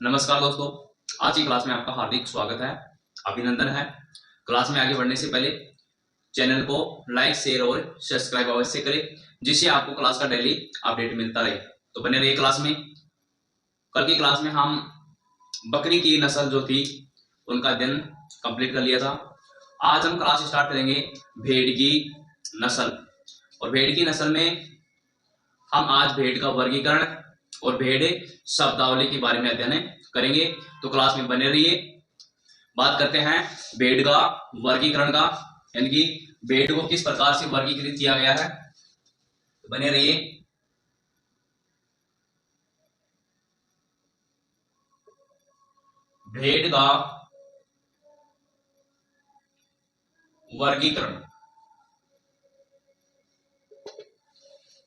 नमस्कार दोस्तों, आज की क्लास में आपका हार्दिक स्वागत है, अभिनंदन है। क्लास में आगे बढ़ने से पहले चैनल को लाइक, शेयर और सब्सक्राइब अवश्य करें, जिससे आपको क्लास का डेली अपडेट मिलता रहे। तो बने रहिए क्लास में। कल की क्लास में हम बकरी की नस्ल जो थी उनका अध्ययन कंप्लीट कर लिया था। आज हम क्लास स्टार्ट करेंगे भेड़ की नस्ल। और भेड़ की नस्ल में हम आज भेड़ का वर्गीकरण और भेड़ शब्दावली के बारे में अध्ययन करेंगे। तो क्लास में बने रहिए। बात करते हैं भेड़ का वर्गीकरण का, यानी कि भेड़ को किस प्रकार से वर्गीकृत किया गया है। तो बने रहिए। भेड़ का वर्गीकरण,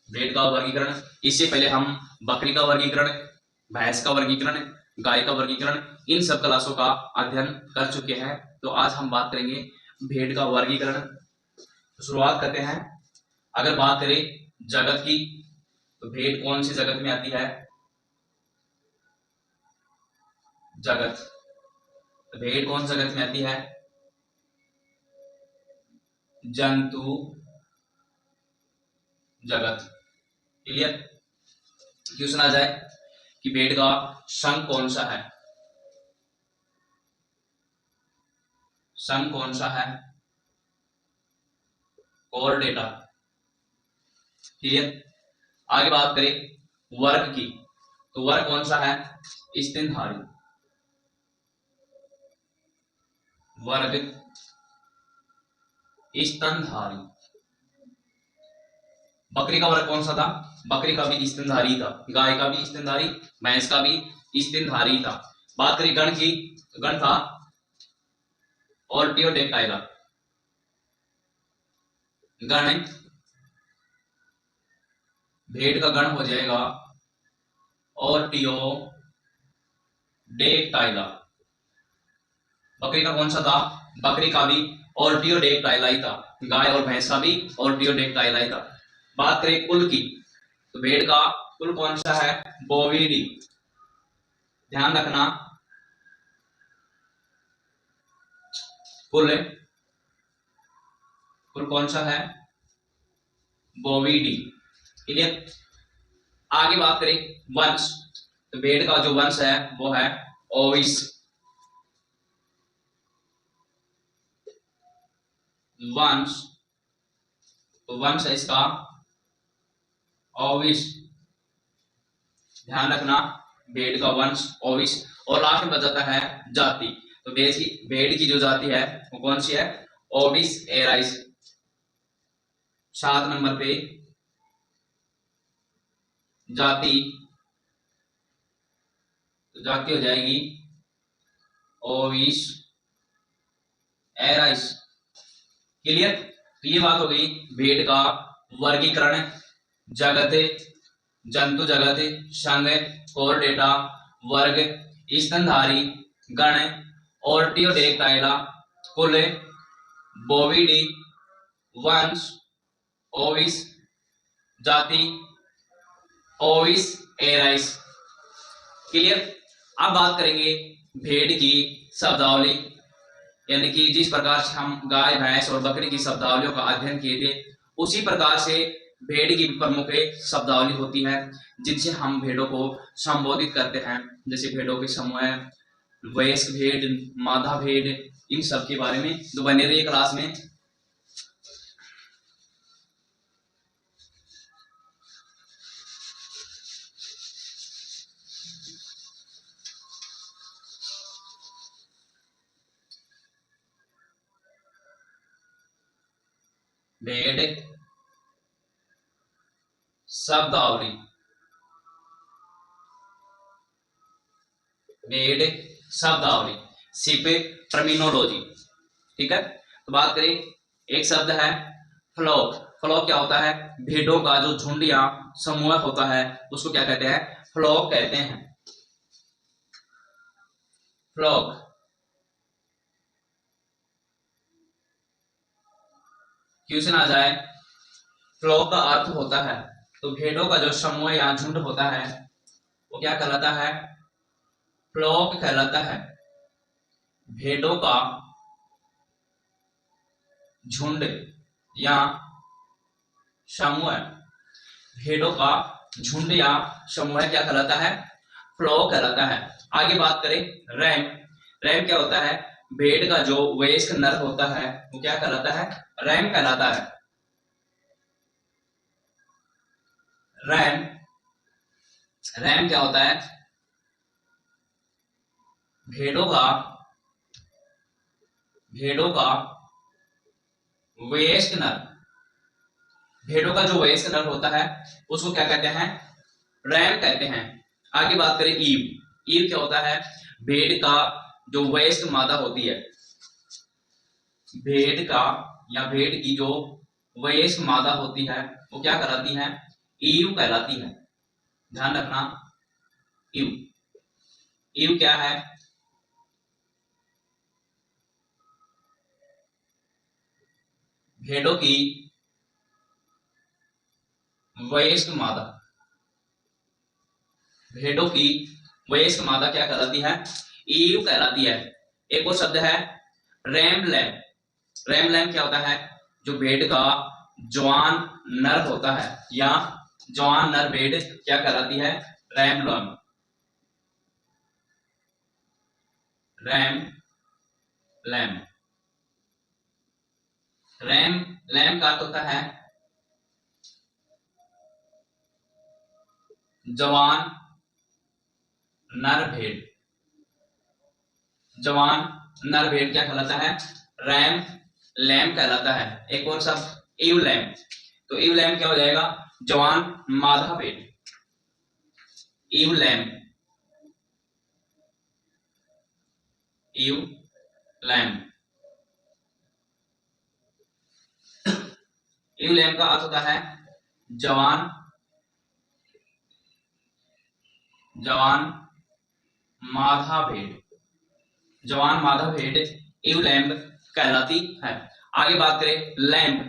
भेड़ का वर्गीकरण। इससे पहले हम बकरी का वर्गीकरण, भैंस का वर्गीकरण, गाय का वर्गीकरण, इन सब क्लासों का अध्ययन कर चुके हैं। तो आज हम बात करेंगे भेड़ का वर्गीकरण। तो शुरुआत करते हैं। अगर बात करें जगत की, तो भेड़ कौन सी जगत में आती है? जगत। तो भेड़ कौन सी जगत में आती है? जंतु जगत। क्लियर? क्वेश्चन आ जाए कि भेड़ का संघ कौन सा है? संघ कौन सा है? कोर्डेटा। क्लियर? आगे बात करें वर्ग की, तो वर्ग कौन सा है? स्तनधारी। वर्ग स्तनधारी। बकरी का वर्ग कौन सा था? बकरी का भी स्तनधारी था, गाय का भी स्तनधारी, भैंस का भी स्तनधारी था। बात करें गण की, तो गण था ऑर्टियोडेक्टाइला। गण, भेड़ का गण हो जाएगा ऑर्टियोडेक्टाइला। बकरी का कौन सा था? बकरी का भी ऑर्टियोडेक्टाइला ही था, गाय और भैंस का भी ऑर्टियोडेक्टाइला ही था। बात करें कुल की, तो भेड़ का कुल कौन सा है? बोविडी। ध्यान रखना, कुल कौन सा है? बोविडी। क्लियर? आगे बात करें वंश, तो भेड़ का जो वंश है वो है ओविस। वंश, तो वंश है इसका ओविस। ध्यान रखना, भेड़ का वंश ओविस। और लास्ट में बताता है जाति, तो भेड़ की जो जाति है वो कौन सी है? ओविस एराइस। 7 नंबर पे जाति, तो जाति हो जाएगी ओविस एराइस। क्लियर? तो ये बात हो गई भेड़ का वर्गीकरण। जगत, जंतु जगत, संघ, कोर्डेटा, वर्ग, स्तनधारी, गण, ऑर्टियोडेक्टाइला, कुल, बोविडी, वंश, ओविस, जाति, ओविस एराइस। क्लियर? अब बात करेंगे भेड़ की शब्दावली, यानी कि जिस प्रकार से हम गाय, भैंस और बकरी की शब्दावलियों का अध्ययन किए थे, उसी प्रकार से भेड़ की प्रमुख शब्दावली होती है जिनसे हम भेड़ों को संबोधित करते हैं। जैसे भेड़ों के समूह, वयस्क भेड़, मादा भेड़, इन सब के बारे में तो बने रहिए क्लास में। भेड़ शब्दावली, भेड़ शब्दावली, सिप टर्मिनोलॉजी। ठीक है? तो बात करें, एक शब्द है फ्लॉक। फ्लॉक क्या होता है? भेड़ों का जो झुंड या समूह होता है उसको क्या कहते हैं? फ्लॉक कहते हैं। फ्लॉक। क्वेश्चन आ जाए, फ्लॉक का अर्थ होता है, तो भेड़ों का जो समूह या झुंड होता है वो क्या कहलाता है? फ्लॉक कहलाता है भेड़ों का झुंड या समूह। भेड़ों का झुंड या समूह क्या कहलाता है? फ्लॉक कहलाता है। आगे बात करें रैम। रैम क्या होता है? भेड़ का जो वयस्क नर होता है वो क्या कहलाता है? रैम कहलाता है। रैम रैम क्या होता है? भेड़ों का वयस्क नर। भेड़ों का जो वयस्क नर होता है उसको क्या कहते हैं? रैम कहते हैं। आगे बात करें ईव। ईव क्या होता है? भेड़ का जो वयस्क मादा होती है, भेड़ का या भेड़ की जो वयस्क मादा होती है वो क्या कहलाती है? ईव कहलाती है। ध्यान रखना, ईव। ईव क्या है? भेड़ों की वयस्क मादा। भेड़ों की वयस्क मादा क्या कहलाती है? ईव कहलाती है। एक और शब्द है रैम लैम। रैम लैम क्या होता है? जो भेड़ का जवान नर होता है या जवान नर भेड़ क्या कहलाती है? Ram lamb. Ram lamb. Ram lamb का अर्थ होता है जवान नर भेड़। जवान नर भेड़ क्या कहलाता है? रैम लैम कहलाता है। एक और शब्द ईव लैम। तो ईव लैम क्या हो जाएगा? जवान मादा भेड़। Ewe lamb. Ewe lamb. Ewe lamb का अर्थ होता है जवान मादा भेड़। जवान मादा भेड़ ईव लैम्ब कहलाती है। आगे बात करें लैम्ब।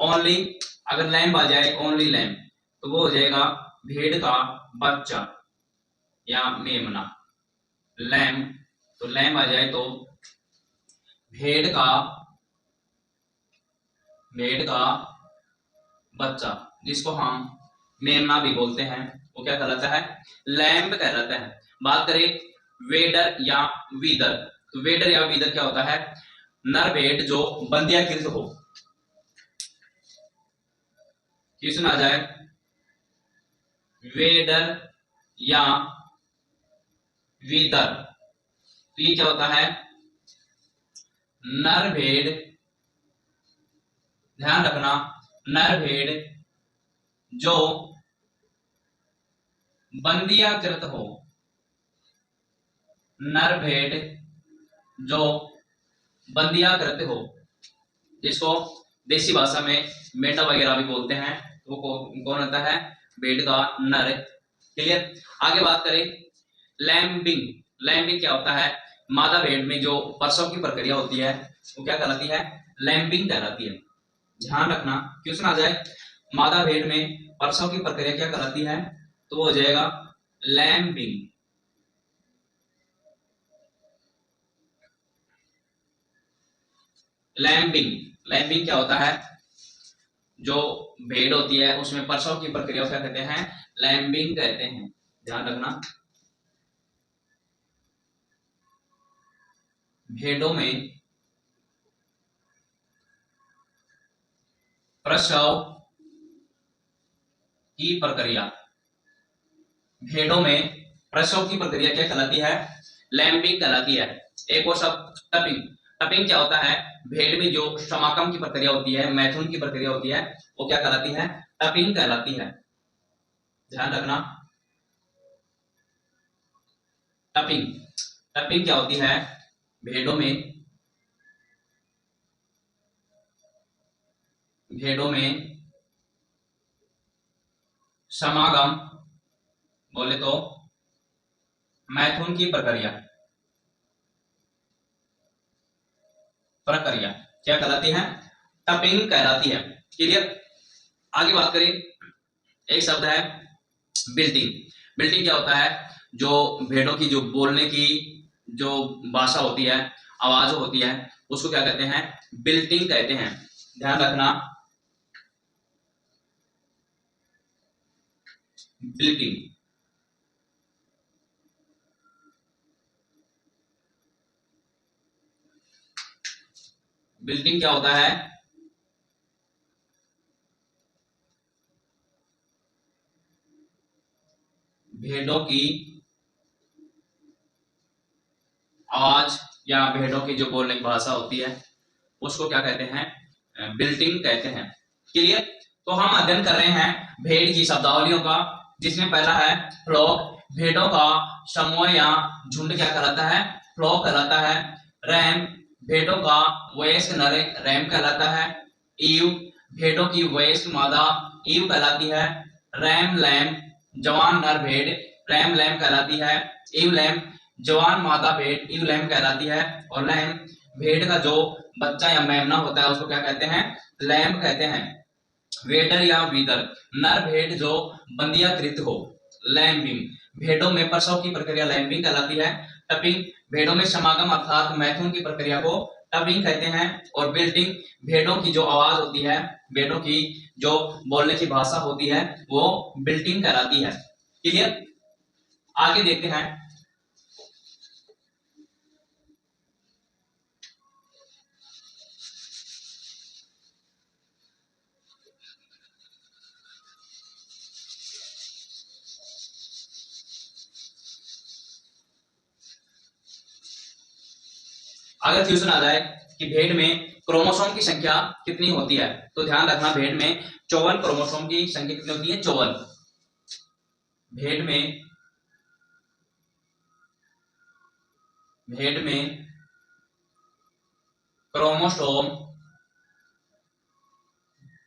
ओनली, अगर लैम्ब आ जाए ओनली लैम्ब तो वो हो जाएगा भेड़ का बच्चा या मेमना। लैम्ब तो लैम्ब आ जाए तो भेड़ का बच्चा, जिसको हम मेमना भी बोलते हैं, वो क्या कहलाता है? लैम्ब कहलाता है। बात करें वेडर या वीदर। तो वेडर या वीदर क्या होता है? नर भेड़ जो बंध्याकृत हो। क्वेश्चन आ जाए वेडर या वीदर, तो ये क्या होता है? नर भेड़, ध्यान रखना, नर भेड़ जो बंध्याकृत हो। नर भेड़ जो बंध्याकृत हो, जिसको देसी भाषा में मेटा वगैरह भी बोलते हैं, वो कौन होता है? भेड़ का नर। क्लियर। आगे बात करें लैम्बिंग। लैम्बिंग क्या होता है? मादा भेड़ में जो प्रसव की प्रक्रिया होती है वो क्या कहलाती है? लैम्बिंग कहलाती है। ध्यान रखना, क्वेश्चन आ जाए मादा भेड़ में प्रसव की प्रक्रिया क्या कहलाती है, तो वो हो जाएगा लैम्बिंग। लैम्बिंग। लैम्बिंग क्या होता है? जो भेड़ होती है उसमें प्रसव की प्रक्रिया क्या कहते हैं? लैम्बिंग कहते हैं। ध्यान रखना, भेड़ों में प्रसव की प्रक्रिया, भेड़ों में प्रसव की प्रक्रिया क्या कहलाती है? लैम्बिंग कहलाती है। एक और शब्द टपिंग। टपिंग क्या होता है? भेड़ में जो समागम की प्रक्रिया होती है, मैथुन की प्रक्रिया होती है, वो क्या कहलाती है? टपिंग कहलाती है। ध्यान रखना, टपिंग। टपिंग क्या होती है? भेड़ों में समागम, बोले तो मैथुन की प्रक्रिया क्या कहलाती है? टपिंग कहलाती है। क्लियर। आगे बात करें, एक शब्द है बिल्टिंग। बिल्टिंग क्या होता है? जो भेड़ों की जो बोलने की जो भाषा होती है, आवाज होती है, उसको क्या कहते हैं? बिल्टिंग कहते हैं। ध्यान रखना, बिल्टिंग। बिल्टिंग क्या होता है? भेड़ों की आवाज या भेड़ों की जो बोलने की भाषा होती है उसको क्या कहते हैं? बिल्टिंग कहते हैं। क्लियर? तो हम अध्ययन कर रहे हैं भेड़ की शब्दावलियों का, जिसमें पहला है फ्लॉक। भेड़ों का समूह या झुंड क्या कहलाता है? फ्लॉक कहलाता है। रैम, भेड़ों का वयस्क नर रैम कहलाता है। ईव, भेड़ों की वयस्क मादा ईव कहलाती है। रैम लैम, जवान नर भेड़ रैम लैम कहलाती है। ईव लैम, जवान मादा भेड़ ईव लैम कहलाती है। और लैम, भेड़ का जो बच्चा या मेमना होता है उसको क्या कहते हैं? लैम कहते हैं। वेटर या वीदर, नर भेड़ जो बंदियाकृत हो, लैम्बिंग। भेड़ों में प्रसव की प्रक्रिया लैम्बिंग कहलाती है। टपिंग, भेड़ों में समागम अर्थात मैथुन की प्रक्रिया को टपिंग कहते हैं। और बिल्टिंग, भेड़ों की जो आवाज होती है, भेड़ों की जो बोलने की भाषा होती है वो बिल्टिंग कहलाती है। क्लियर? आगे देखते हैं। अगर क्वेश्चन आ जाए कि भेड़ में क्रोमोसोम की संख्या कितनी होती है, तो ध्यान रखना भेड़ में 54 क्रोमोसोम की संख्या कितनी होती है? 54। भेड़ में क्रोमोसोम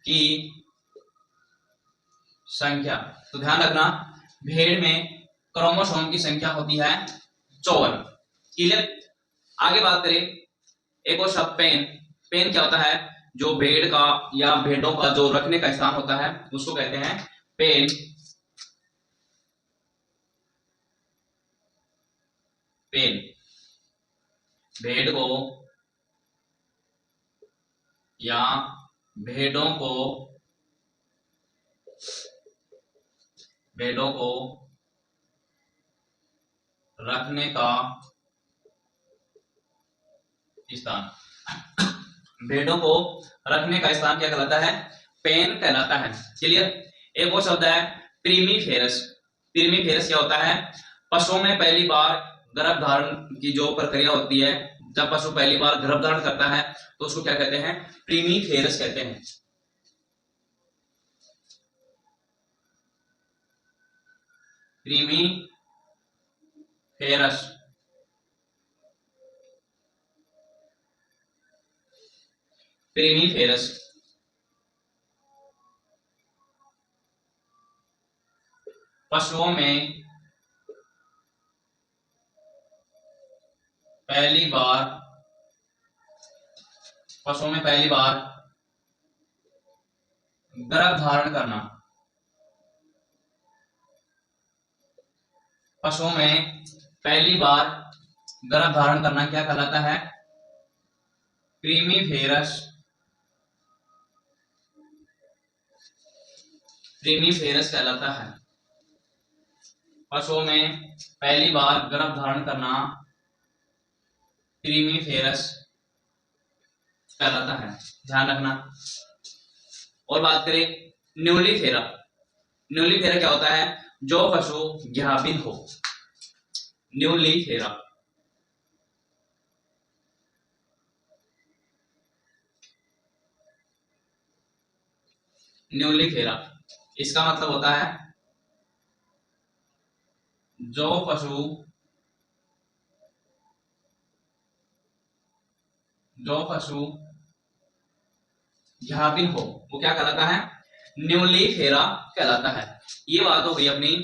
की संख्या, तो ध्यान रखना भेड़ में क्रोमोसोम की संख्या होती है 54। क्लियर? आगे बात करें एक और शब्द पेन। पेन क्या होता है? जो भेड़ का या भेड़ों का जो रखने का स्थान होता है उसको कहते हैं पेन। पेन, भेड़ को या भेड़ों को रखने का स्थान, भेड़ों को रखने का स्थान क्या कहलाता है? पेन कहलाता है। क्लियर? एक और शब्द है प्रीमीफेरस। प्रीमीफेरस क्या होता है? पशुओं में पहली बार गर्भ धारण की जो प्रक्रिया होती है, जब पशु पहली बार गर्भ धारण करता है तो उसको क्या कहते हैं? प्रीमीफेरस कहते हैं। प्रीमीफेरस। प्रीमीफेरस पशुओं में पहली बार गर्भ धारण करना। पशुओं में पहली बार गर्भ धारण करना क्या कहलाता है? प्रीमीफेरस। प्रीमीफेरस कहलाता है। पशुओं में पहली बार गर्भ धारण करना प्रीमीफेरस कहलाता है। ध्यान रखना। और बात करें न्यूलीफेरा। न्यूलीफेरा क्या होता है? जो पशु गाभिन हो। न्यूलीफेरा। न्यूलीफेरा इसका मतलब होता है जो पशु गाभिन हो वो क्या कहलाता है? न्यूलीफेरा कहलाता है। ये बात हो गई अपनी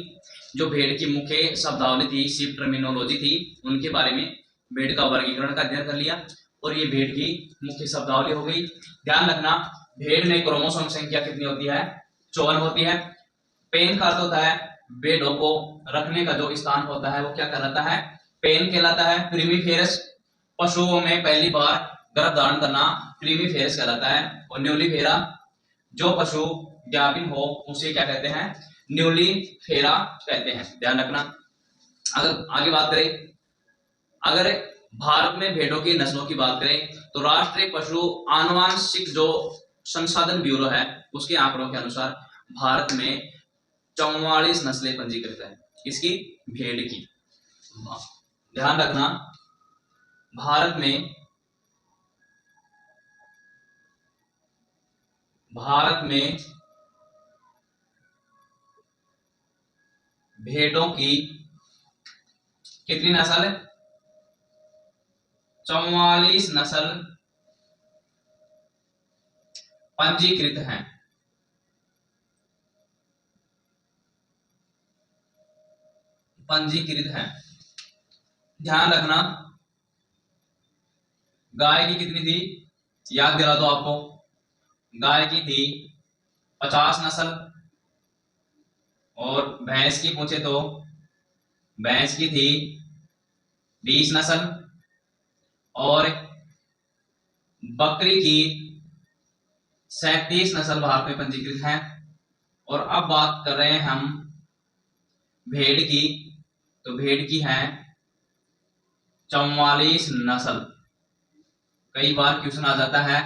जो भेड़ की मुख्य शब्दावली थी, शिप टर्मिनोलॉजी थी, उनके बारे में। भेड़ का वर्गीकरण का अध्ययन कर लिया और ये भेड़ की मुख्य शब्दावली हो गई। ध्यान रखना भेड़ में क्रोमोसोम संख्या कितनी होती है? 54 होती है। पेन का अर्थ होता है भेड़ों को रखने का जो स्थान होता है वो क्या कहलाता है? पेन कहलाता है। प्रीमीफेरस पशुओं में पहली बार गर्भ धारण करना प्रीमीफेरस कहलाता है। और न्यूलीफेरा जो पशु ज्ञापिन हो उसे क्या कहते हैं? न्यूलीफेरा कहते हैं, ध्यान रखना। अगर आगे बात करें, अगर भारत में भेड़ों की नस्लों की बात करें तो राष्ट्रीय पशु आनुवांशिक जो संसाधन ब्यूरो है उसके आंकड़ों के अनुसार भारत में 44 नस्लें पंजीकृत है। किसकी? भेड़ की। ध्यान रखना, भारत में भेड़ों की कितनी नस्ल है? 44 नस्ल पंजीकृत हैं। ध्यान रखना, गाय की कितनी थी? याद दिला दो आपको, गाय की थी 50 नस्ल, और भैंस की पूछे तो भैंस की थी 20 नस्ल, और बकरी की 37 नस्ल भारत में पंजीकृत हैं। और अब बात कर रहे हैं हम भेड़ की, तो भेड़ की है 44 नस्ल। कई बार क्वेश्चन आ जाता है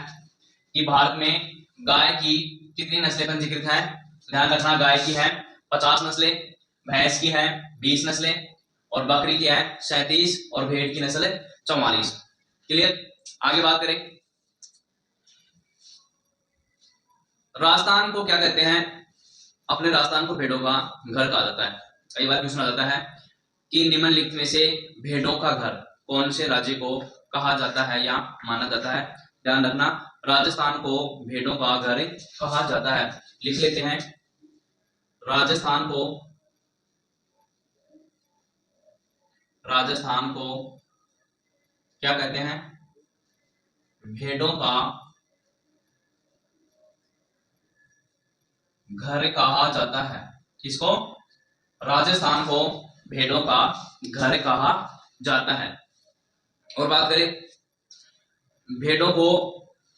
कि भारत में गाय की कितनी नस्लें पंजीकृत हैं? ध्यान रखना, गाय की है 50 नस्लें, भैंस की है 20 नस्लें, और बकरी की है 37, और भेड़ की नस्ल है 44। क्लियर? आगे बात करें, राजस्थान को क्या कहते हैं? अपने राजस्थान को भेड़ों का घर कहा जाता है। कई बार क्वेश्चन आ जाता है कि निम्नलिखित में से भेड़ों का घर कौन से राज्य को कहा जाता है या माना जाता है? ध्यान रखना, राजस्थान को भेड़ों का घर कहा जाता है। लिख लेते हैं, राजस्थान को क्या कहते हैं? भेड़ों का घर कहा जाता है। किसको? राजस्थान को भेड़ों का घर कहा जाता है। और बात करें, भेड़ों को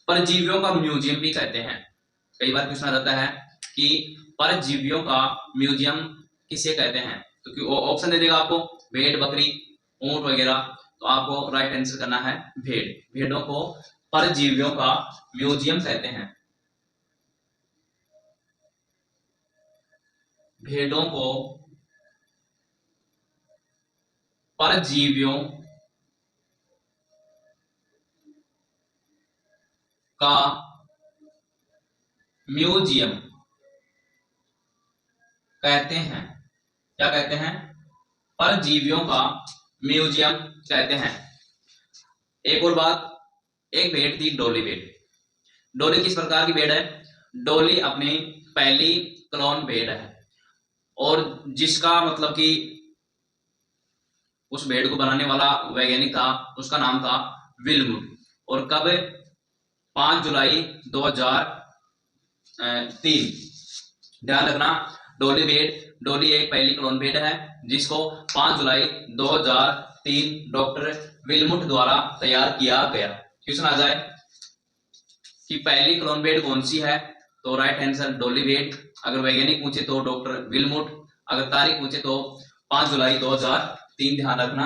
परजीवियों का म्यूजियम भी कहते हैं। कई बार क्वेश्चन आ जाता है कि परजीवियों का म्यूजियम किसे कहते हैं? तो ऑप्शन दे देगा आपको, भेड़, बकरी, ऊंट वगैरह, तो आपको राइट आंसर करना है भेड़। भेड़ों को परजीवियों का म्यूजियम कहते हैं। भेड़ों को परजीवियों का म्यूजियम कहते हैं। क्या कहते हैं? परजीवियों का म्यूजियम कहते हैं। एक और बात, एक भेड़ थी डोली भेड़। डोली किस प्रकार की भेड़ है? डोली अपनी पहली क्लोन भेड़ है, और जिसका मतलब कि उस भेड़ को बनाने वाला वैज्ञानिक था, उसका नाम था विल्मुट। और कब? 5 जुलाई 2003। ध्यान रखना, डोली एक पहली क्लोन भेड़ है जिसको 5 जुलाई 2003 डॉक्टर विल्मुट द्वारा तैयार किया गया। क्वेश्चन आ जाए कि पहली क्लोन भेड़ कौन सी है, तो राइट आंसर डोली भेड़। अगर वैज्ञानिक पूछे तो डॉक्टर विल्मुट, अगर तारीख पूछे तो 5 जुलाई 2003। ध्यान रखना,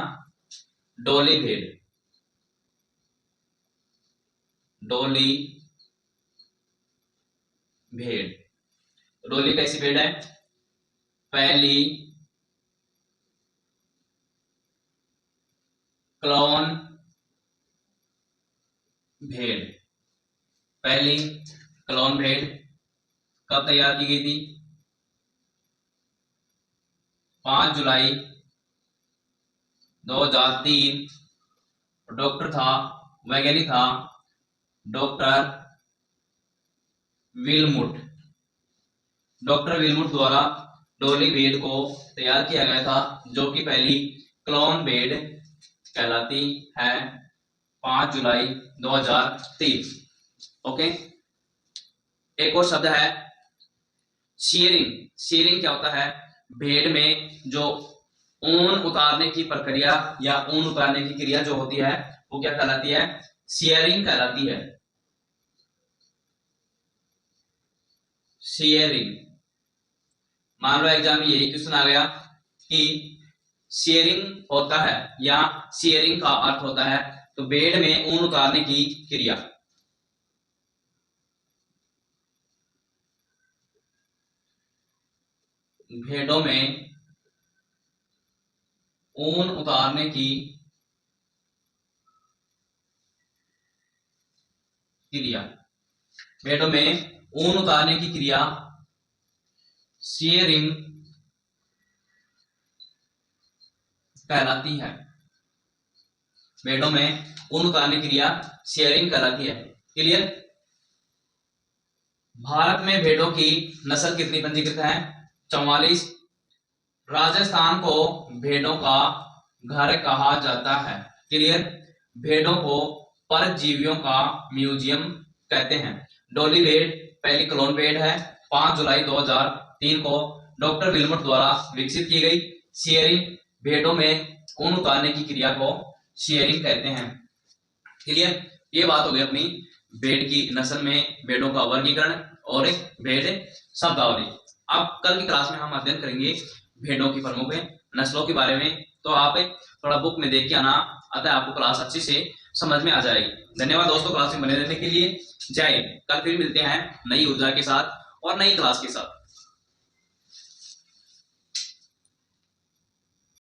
डोली भेड़। डोली भेड़, डोली कैसी भेड़ है? पहली क्लोन भेड़। पहली क्लोन भेड़ कब तैयार की गई थी? 5 जुलाई 2003। डॉक्टर था, वैज्ञानिक था डॉक्टर विल्मुट। डॉक्टर विल्मुट द्वारा डोली भेड़ को तैयार किया गया था, जो कि पहली क्लोन भेड़ कहलाती है। 5 जुलाई 2003। ओके, एक और शब्द है शेयरिंग। शेयरिंग क्या होता है? भेड़ में जो ऊन उतारने की प्रक्रिया या ऊन उतारने की क्रिया जो होती है वो क्या कहलाती है? शेयरिंग कहलाती है। शेयरिंग। मान लो एग्जाम में यही क्वेश्चन आ गया कि शेयरिंग होता है या शेयरिंग का अर्थ होता है तो भेड़ में ऊन उतारने की क्रिया। भेड़ों में ऊन उतारने की क्रिया। भेड़ों में ऊन उतारने की क्रिया शेयरिंग कहलाती है। भेड़ों में ऊन उतारने की क्रिया शेयरिंग कहलाती है। क्लियर? भारत में भेड़ों की नस्ल कितनी पंजीकृत है? 44। राजस्थान को भेड़ों का घर कहा जाता है। क्लियर? भेड़ों को परजीवियों का म्यूजियम कहते हैं। डॉली भेड़ पहली क्लोन भेड़ है। 5 जुलाई 2003 को डॉक्टर विल्मट द्वारा विकसित की गई। शेयरिंग, भेड़ों में ऊन उतारने की क्रिया को शेयरिंग कहते हैं। क्लियर? ये बात हो गई अपनी भेड़ की नस्ल में भेड़ों का वर्गीकरण और भेड़ शब्दावली। अब कल की क्लास में हम अध्ययन करेंगे भेड़ों की प्रमुख नस्लों के बारे में। तो आप थोड़ा बुक में देख के आना, अतः आपको क्लास अच्छी से समझ में आ जाएगी। धन्यवाद दोस्तों क्लास में बने रहने के लिए। जय हिंद। कल फिर मिलते हैं नई ऊर्जा के साथ और नई क्लास के साथ।